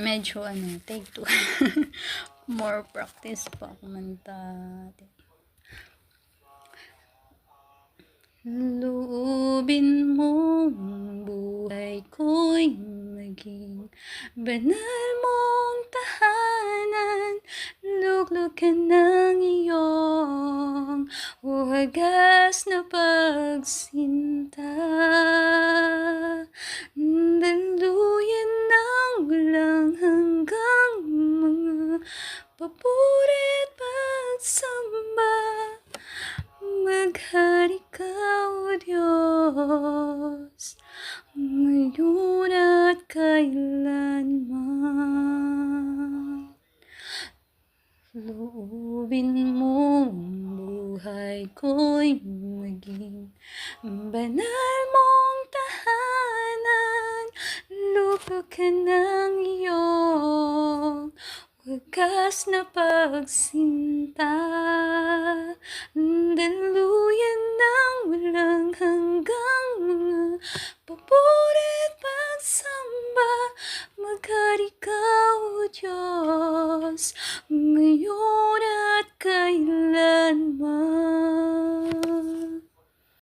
Medyo take 2. More practice pa kumanta. Loobin mong buhay ko'y maging banal mong tahanan. Luklok ka ng iyong wagas na pagsinta. Daluyan ng walang hanggang mga papuri at pagsamba. Maghari ka, O Diyos, ngayon at kailanman. Loobin mong buhay ko'y maging banal mong tahanan. Luklok ka ng iyong wagas na pagsinta. Daluyan ng walang hanggang mga papuri at pagsamba. Maghari ka, O Diyos, ngayon at kailanman.